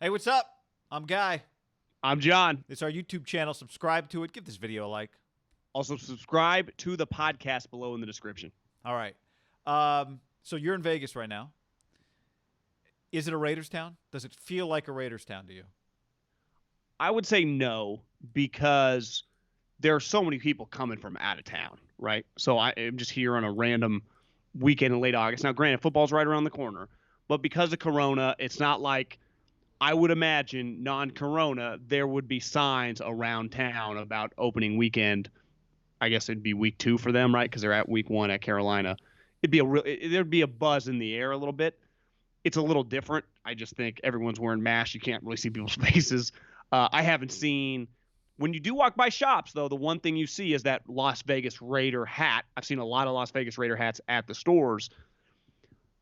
Hey, what's up? I'm Guy. I'm John. It's our YouTube channel. Subscribe to it. Give this video a like. Also, subscribe to the podcast below in the description. All right. So you're in Vegas right now. Is it a Raiders town? Does it feel like a Raiders town to you? I would say no, because there are so many people coming from out of town, right? So I'm just here on a random weekend in late August. Now, granted, football's right around the corner, but because of Corona, it's not like I would imagine non-Corona, there would be signs around town about opening weekend. I guess it'd be week 2 for them, right? Because they're at week 1 at Carolina. There'd be a buzz in the air a little bit. It's a little different. I just think everyone's wearing masks. You can't really see people's faces. I haven't seen when you do walk by shops, though. The one thing you see is that Las Vegas Raider hat. I've seen a lot of Las Vegas Raider hats at the stores.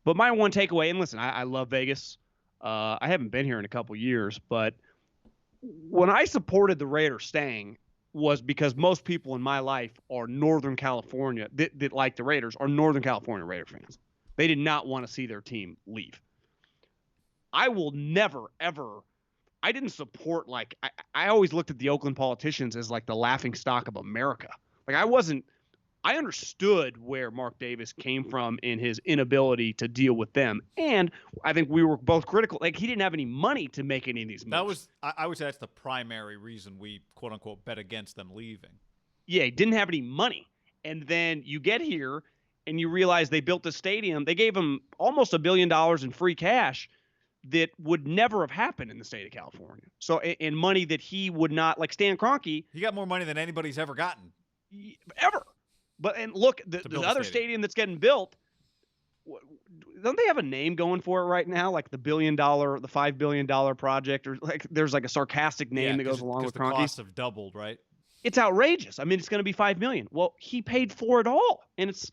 But my one takeaway, and listen, I love Vegas. I haven't been here in a couple years, but when I supported the Raiders staying was because most people in my life are Northern California that like the Raiders are Northern California Raider fans. They did not want to see their team leave. I will never, ever. I didn't support I always looked at the Oakland politicians as like the laughing stock of America. I understood where Mark Davis came from in his inability to deal with them. And I think we were both critical. Like, he didn't have any money to make any of these moves. I would say that's the primary reason we, quote unquote, bet against them leaving. Yeah, he didn't have any money. And then you get here and you realize they built a stadium. They gave him almost $1 billion in free cash that would never have happened in the state of California. So, in money that he would not, like Stan Kroenke. He got more money than anybody's ever gotten. Ever. And look, the other stadium that's getting built, don't they have a name going for it right now? Like the $5 billion project, or like there's like a sarcastic name that goes along with Kroenke. The costs have doubled, right? It's outrageous. I mean, it's going to be $5 million. Well, he paid for it all, and it's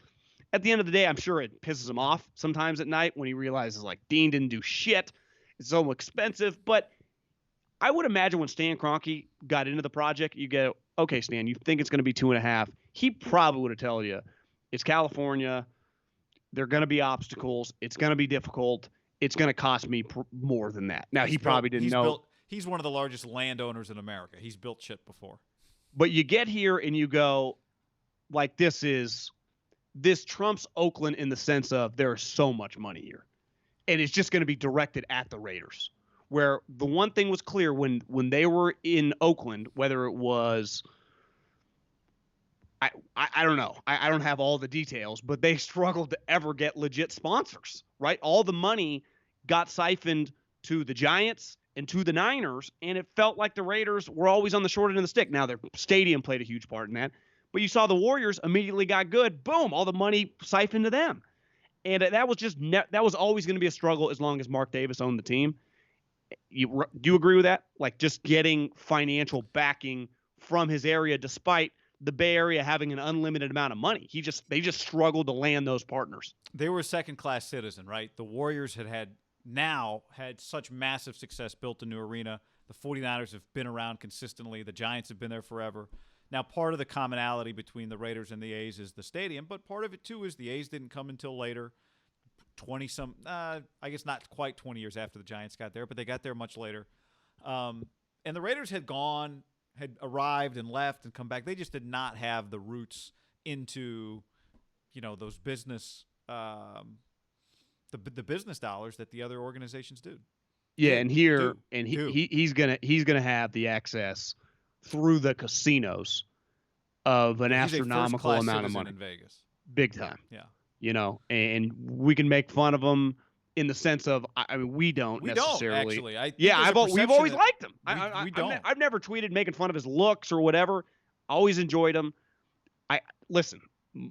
at the end of the day, I'm sure it pisses him off sometimes at night when he realizes like Dean didn't do shit. It's so expensive, but I would imagine when Stan Kroenke got into the project, you go, okay, Stan, you think it's going to be 2.5. He probably would have told you it's California. There are going to be obstacles. It's going to be difficult. It's going to cost me more than that. Now, he probably didn't know. He's one of the largest landowners in America. He's built shit before. But you get here and you go, like, this trumps Oakland in the sense of there is so much money here. And it's just going to be directed at the Raiders. Where the one thing was clear when they were in Oakland, whether it was, I don't know, I don't have all the details, but they struggled to ever get legit sponsors, right? All the money got siphoned to the Giants and to the Niners, and it felt like the Raiders were always on the short end of the stick. Now, their stadium played a huge part in that, but you saw the Warriors immediately got good. Boom, all the money siphoned to them. And that was always going to be a struggle as long as Mark Davis owned the team. Do you agree with that? Like, just getting financial backing from his area, despite the Bay Area having an unlimited amount of money. They just struggled to land those partners. They were a second-class citizen, right? The Warriors had such massive success, built a new arena. The 49ers have been around consistently. The Giants have been there forever. Now, part of the commonality between the Raiders and the A's is the stadium, but part of it, too, is the A's didn't come until later. 20-some, I guess not quite 20 years after the Giants got there, but they got there much later. And the Raiders had arrived and left and come back. They just did not have the roots into, those business, the business dollars that the other organizations do. Yeah, and he's gonna have the access through the casinos of an astronomical amount of money in Vegas, big time. Yeah. And we can make fun of them in the sense of, I mean, we don't necessarily. We've always liked him. I've never tweeted making fun of his looks or whatever. I always enjoyed him. Listen.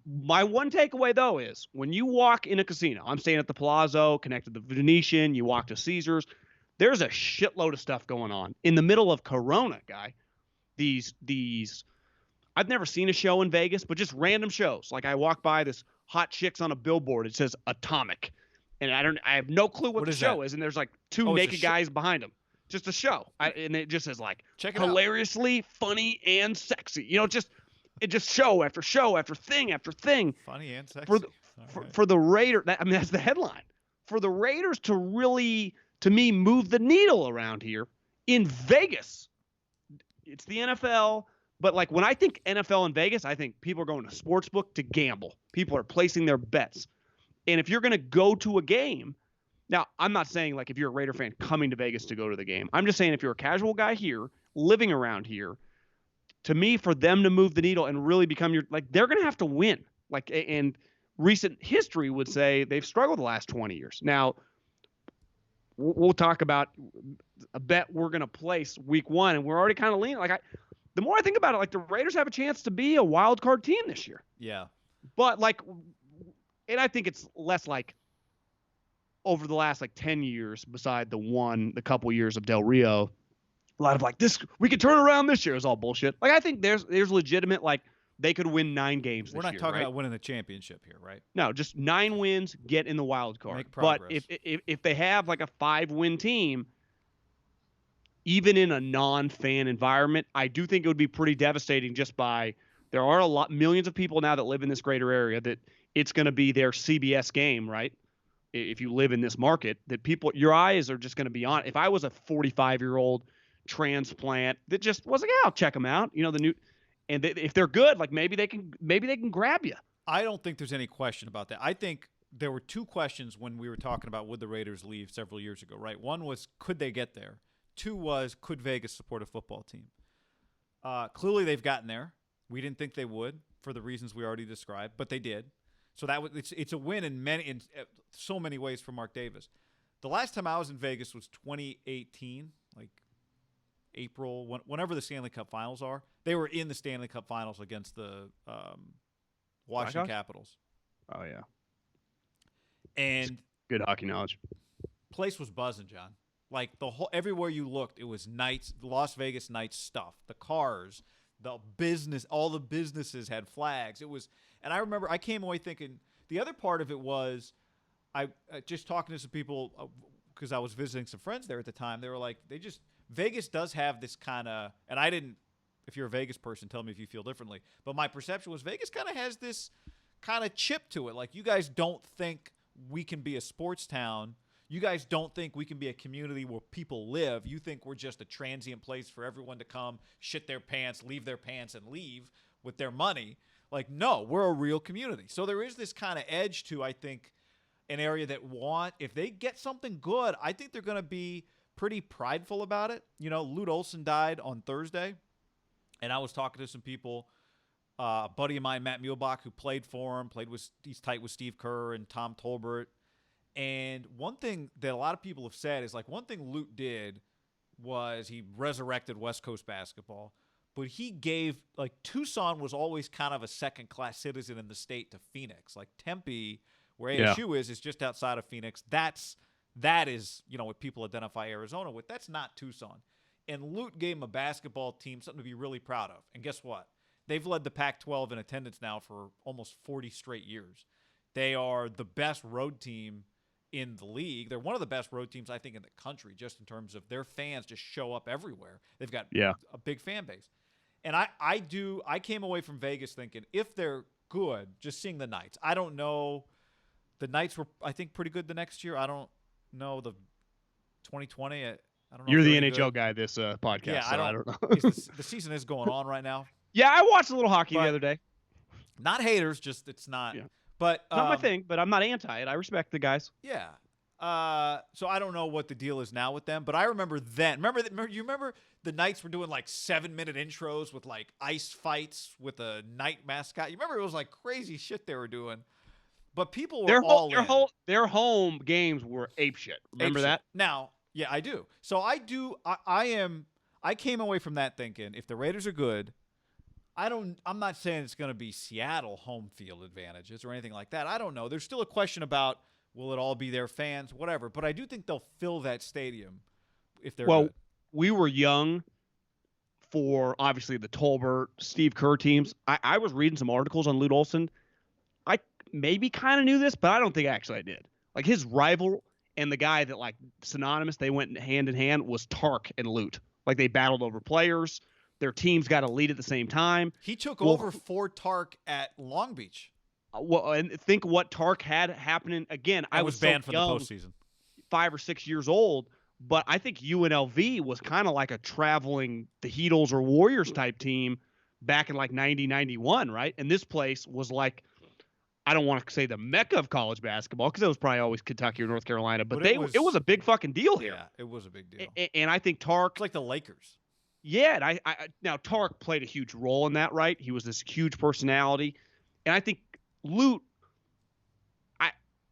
My one takeaway though is when you walk in a casino, I'm staying at the Palazzo, connected to the Venetian. You walk to Caesars. There's a shitload of stuff going on in the middle of Corona, guy. These. I've never seen a show in Vegas, but just random shows. Like I walk by this hot chicks on a billboard. It says Atomic, and I have no clue what the show is. And there's like two naked guys behind them. Just a show, and it just says like hilariously funny and sexy. It just show after show after thing after thing. Funny and sexy. For the Raiders, that's the headline. For the Raiders to really to me, move the needle around here in Vegas. It's the NFL, but like when I think NFL in Vegas, I think people are going to sportsbook to gamble. People are placing their bets. And if you're going to go to a game, now I'm not saying like if you're a Raider fan coming to Vegas to go to the game. I'm just saying if you're a casual guy here, living around here, to me, for them to move the needle and really become they're going to have to win. Like, and recent history would say they've struggled the last 20 years. Now, we'll talk about a bet we're going to place week 1, and we're already kind of leaning. The more I think about it, like the Raiders have a chance to be a wild card team this year. Yeah. But and I think it's less like over the last 10 years, beside the couple years of Del Rio, a lot of this, we could turn around this year is all bullshit. I think there's legitimate, they could win 9 games this year. We're not talking about winning the championship here, right? No, just 9 wins, get in the wild card. Make progress. But if they have a 5-win team, even in a non-fan environment, I do think it would be pretty devastating just by there are millions of people now that live in this greater area that it's going to be their CBS game, right? If you live in this market, that your eyes are just going to be on. If I was a 45-year-old transplant that just was I'll check them out, and if they're good, maybe they can grab you. I don't think there's any question about that. I think there were 2 questions when we were talking about would the Raiders leave several years ago, right? One was, could they get there? 2 was, could Vegas support a football team? Clearly they've gotten there. We didn't think they would for the reasons we already described, but they did. So it's a win in so many ways for Mark Davis. The last time I was in Vegas was 2018, April, whenever the Stanley Cup Finals are. They were in the Stanley Cup Finals against the Washington Capitals. Oh yeah, and good hockey knowledge. Place was buzzing, John. Everywhere you looked, it was Knights, Las Vegas Knights stuff. The cars, the business, all the businesses had flags. It was, and I remember I came away thinking the other part of it was, I just talking to some people because I was visiting some friends there at the time. They were like, Vegas does have this kind of, and I didn't, if you're a Vegas person, tell me if you feel differently. But my perception was Vegas kind of has this kind of chip to it. You guys don't think we can be a sports town. You guys don't think we can be a community where people live. You think we're just a transient place for everyone to come, shit their pants, leave their pants, and leave with their money. No, we're a real community. So there is this kind of edge to, I think, an area that if they get something good, I think they're going to be pretty prideful about it. Lute Olson died on Thursday, and I was talking to some people. A buddy of mine, Matt Muehlbach, who played for him, he's tight with Steve Kerr and Tom Tolbert. And one thing that a lot of people have said is one thing Lute did was he resurrected West Coast basketball, but he gave Tucson was always kind of a second-class citizen in the state to Phoenix. Tempe, where ASU is just outside of Phoenix. That is what people identify Arizona with. That's not Tucson. And Lute gave him a basketball team, something to be really proud of. And guess what? They've led the Pac-12 in attendance now for almost 40 straight years. They are the best road team in the league. They're one of the best road teams, I think, in the country, just in terms of their fans just show up everywhere. They've got a big fan base. And I came away from Vegas thinking, if they're good, just seeing the Knights. I don't know. The Knights were, I think, pretty good the next year. I don't know the 2020. I don't know. You're the NHL guy this podcast. Yeah, so I don't know. The season is going on right now. Yeah, I watched a little hockey the other day. Not haters, just it's not. Yeah. But not my thing, but I'm not anti it. I respect the guys. Yeah. So I don't know what the deal is now with them, but I remember then. You remember the Knights were doing 7-minute intros with ice fights with a Knight mascot. You remember it was crazy shit they were doing. But people were their home games were ape shit. Remember that? Now, yeah, I do. So I came away from that thinking if the Raiders are good, I'm not saying it's going to be Seattle home field advantages or anything like that. I don't know. There's still a question about will it all be their fans, whatever. But I do think they'll fill that stadium if they're good. We were young for obviously the Tolbert, Steve Kerr teams. I was reading some articles on Lute Olson. I maybe kind of knew this, but I don't think actually I did. His rival and the guy that synonymous, they went hand in hand, was Tark and Lute. They battled over players. Their teams got a lead at the same time. He took over for Tark at Long Beach. And think what Tark had happening again. I was banned so from the postseason. 5 or 6 years old, but I think UNLV was kind of like a traveling the Heatles or Warriors type team back in like 90, 91, right? And this place was like, I don't want to say the mecca of college basketball because it was probably always Kentucky or North Carolina, but it was a big fucking deal here. Yeah, it was a big deal. And I think Tark, it's like the Lakers. Yeah, and now Tark played a huge role in that, right? He was this huge personality, and I think Lute,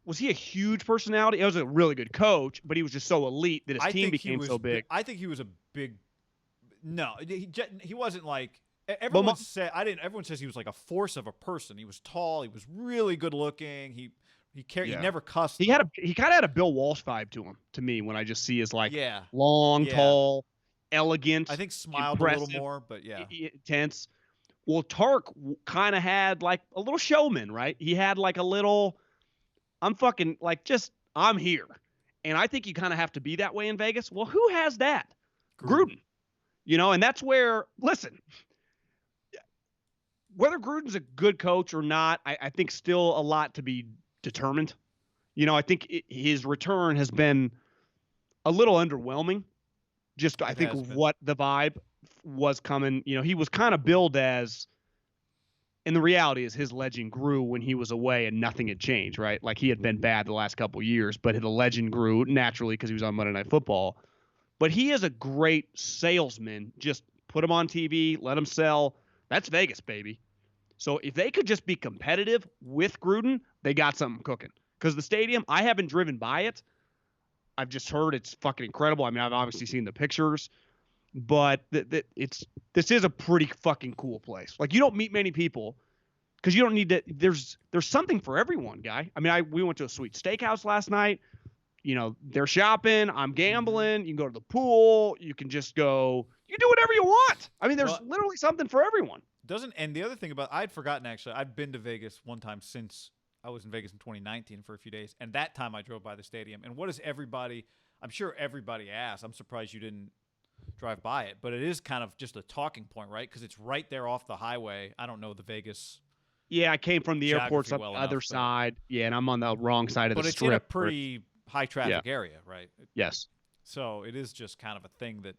was he a huge personality? He was a really good coach, but he was just so elite that his team became so big. I think he was a big. No, he wasn't like everyone said. Everyone says he was like a force of a person. He was tall. He was really good looking. He cared. He never cussed. He kind of had a Bill Walsh vibe to him. To me, when I just see his long, tall, elegant. I think smiled a little more, but intense. Well, Tark kind of had like a little showman, right? He had like a little, I'm here. And I think you kind of have to be that way in Vegas. Well, who has that? Gruden. And that's where, listen, whether Gruden's a good coach or not, I think still a lot to be determined. I think his return has been a little underwhelming. I think what the vibe was coming, he was kind of billed as, and the reality is his legend grew when he was away and nothing had changed, right? Like he had been bad the last couple of years, but the legend grew naturally because he was on Monday Night Football. But he is a great salesman. Just put him on TV, let him sell. That's Vegas, baby. So if they could just be competitive with Gruden, they got something cooking. Because the stadium, I haven't driven by it. I've just heard it's fucking incredible. I mean, I've obviously seen the pictures, but this is a pretty fucking cool place. Like you don't meet many people because you don't need to. There's something for everyone, guy. I mean, we went to a sweet steakhouse last night. They're shopping. I'm gambling. You can go to the pool. You can just go. You do whatever you want. I mean, there's literally something for everyone. And the other thing I'd forgotten actually. I'd been to Vegas one time since I was in Vegas in 2019 for a few days, and that time I drove by the stadium. And what is everybody? I'm sure everybody asks. I'm surprised you didn't drive by it, but it is kind of just a talking point, right? Because it's right there off the highway. I don't know the Vegas. Yeah, I came from the airport's on the other side. Yeah, and I'm on the wrong side of the strip. But it's in a pretty high traffic area, right? Yes. So it is just kind of a thing that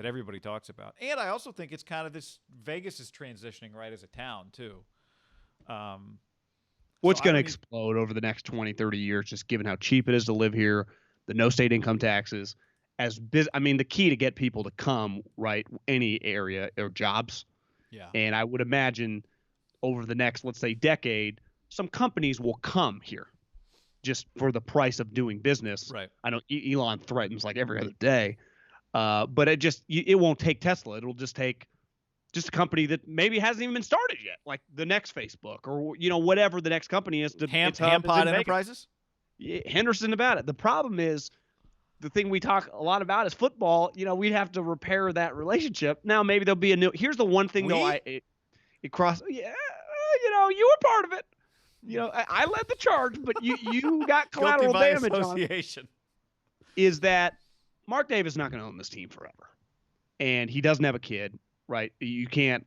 everybody talks about. And I also think it's kind of this Vegas is transitioning right as a town too. What's going to explode over the next 20, 30 years, just given how cheap it is to live here, the no state income taxes, the key to get people to come, right, any area or jobs. Yeah. And I would imagine over the next, let's say, decade, some companies will come here just for the price of doing business. Right. I know Elon threatens like every other day, but it won't take Tesla. It'll just take just a company that maybe hasn't even been started yet, like the next Facebook or whatever the next company is. Hampod Enterprises? Yeah, Henderson, Nevada. The problem is the thing we talk a lot about is football. We'd have to repair that relationship. Now maybe there'll be a new. Here's the one thing though. It crossed. Yeah, you were part of it. I led the charge, but you got collateral damage on it. Is that Mark Davis is not going to own this team forever, and he doesn't have a kid. Right. You can't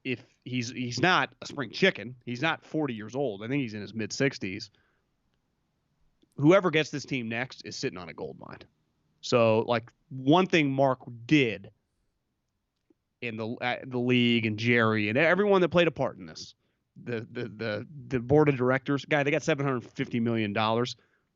if he's not a spring chicken, he's not 40 years old. I think he's in his mid 60s. Whoever gets this team next is sitting on a gold mine. So one thing Mark did in the league and Jerry and everyone that played a part in this, the board of directors, they got $750 million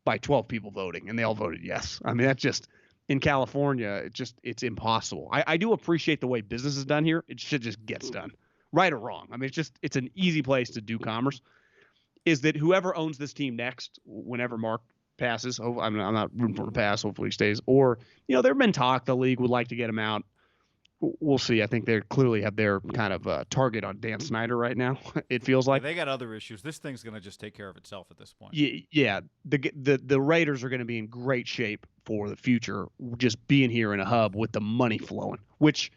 by 12 people voting and they all voted yes. I mean, that's just, in California, it's impossible. I do appreciate the way business is done here. It should just gets done, right or wrong. I mean, it's an easy place to do commerce. Is that whoever owns this team next, whenever Mark passes? I'm not rooting for him to pass. Hopefully he stays. Or there have been talk the league would like to get him out. We'll see. I think they clearly have their kind of target on Dan Snyder right now. It feels like they got other issues. This thing's going to just take care of itself at this point. Yeah. The Raiders are going to be in great shape for the future, just being here in a hub with the money flowing. Which,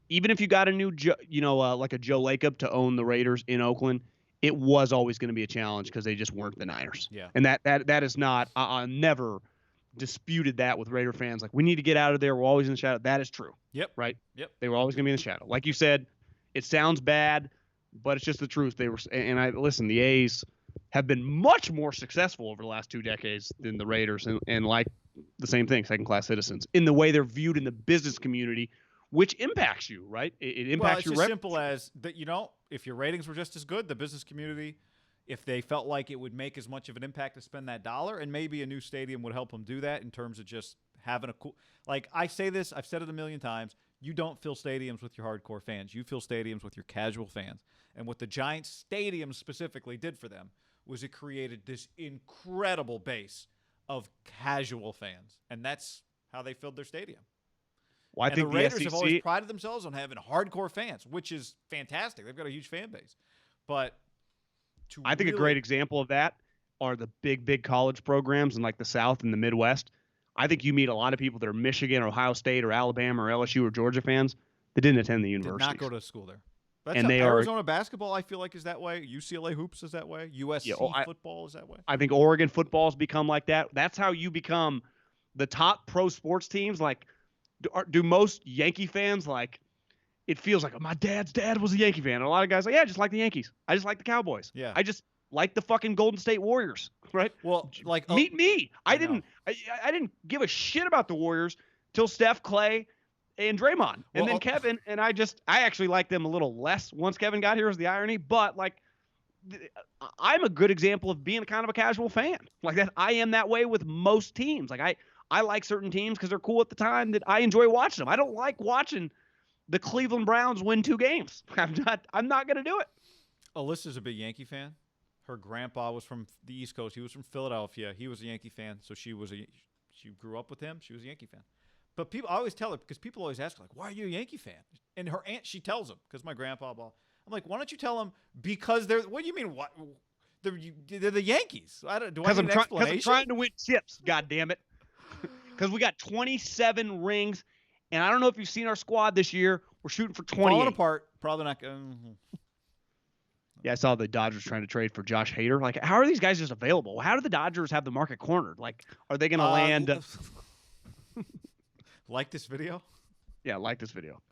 even if you got a new, like a Joe Lacob to own the Raiders in Oakland, it was always going to be a challenge because they just weren't the Niners. Yeah. And that is not. I never disputed that with Raider fans. Like, we need to get out of there. We're always in the shadow. That is true. Yep. Right? Yep. They were always going to be in the shadow. Like you said, it sounds bad, but it's just the truth. They were, and I listen, the A's, have been much more successful over the last 2 decades than the Raiders, and like the same thing, second-class citizens, in the way they're viewed in the business community, which impacts you, right? It Well, impacts it's your as simple as that. If your ratings were just as good, the business community, if they felt like it would make as much of an impact to spend that dollar, and maybe a new stadium would help them do that in terms of just having a cool. Like I say this, I've said it a million times. You don't fill stadiums with your hardcore fans. You fill stadiums with your casual fans. And what the Giants stadium specifically did for them was it created this incredible base of casual fans, and that's how they filled their stadium. Well, I And think the Raiders SEC, have always prided themselves on having hardcore fans, which is fantastic. They've got a huge fan base. But I think a great example of that are the big college programs in like the South and the Midwest. I think you meet a lot of people that are Michigan, or Ohio State, or Alabama, or LSU, or Georgia fans that didn't attend the did university. not go to school there. That's And how they are- Arizona basketball, I feel like, is that way. UCLA hoops is that way. USC football is that way. I think Oregon football's become like that. That's how you become the top pro sports teams. Like, do most Yankee fans, like, it feels like, my dad's dad was a Yankee fan. And a lot of guys like, yeah, I just like the Yankees. I just like the Cowboys. Yeah. I just like the fucking Golden State Warriors, right? Well, like Meet me. I know. didn't give a shit about the Warriors till Steph, Clay, and Draymond, and then Kevin, and I actually like them a little less once Kevin got here, is the irony. But like, I'm a good example of being kind of a casual fan like that. I am that way with most teams. Like I like certain teams because they're cool at the time that I enjoy watching them. I don't like watching the Cleveland Browns win 2 games. I'm not gonna do it. Alyssa's a big Yankee fan. Her grandpa was from the East Coast. He was from Philadelphia. He was a Yankee fan, so she grew up with him. She was a Yankee fan. But I always tell her, because people always ask her, like, why are you a Yankee fan? And her aunt, she tells them, because my grandpa, blah. I'm like, why don't you tell them because they're, what do you mean, what? They're the Yankees. Do I need an explanation? Because I'm trying to win chips, God damn it. Because we got 27 rings, and I don't know if you've seen our squad this year. We're shooting for 28. Falling apart. Probably not. Yeah, I saw the Dodgers trying to trade for Josh Hader. Like, how are these guys just available? How do the Dodgers have the market cornered? Like, are they going to land? Like this video? Yeah, like this video.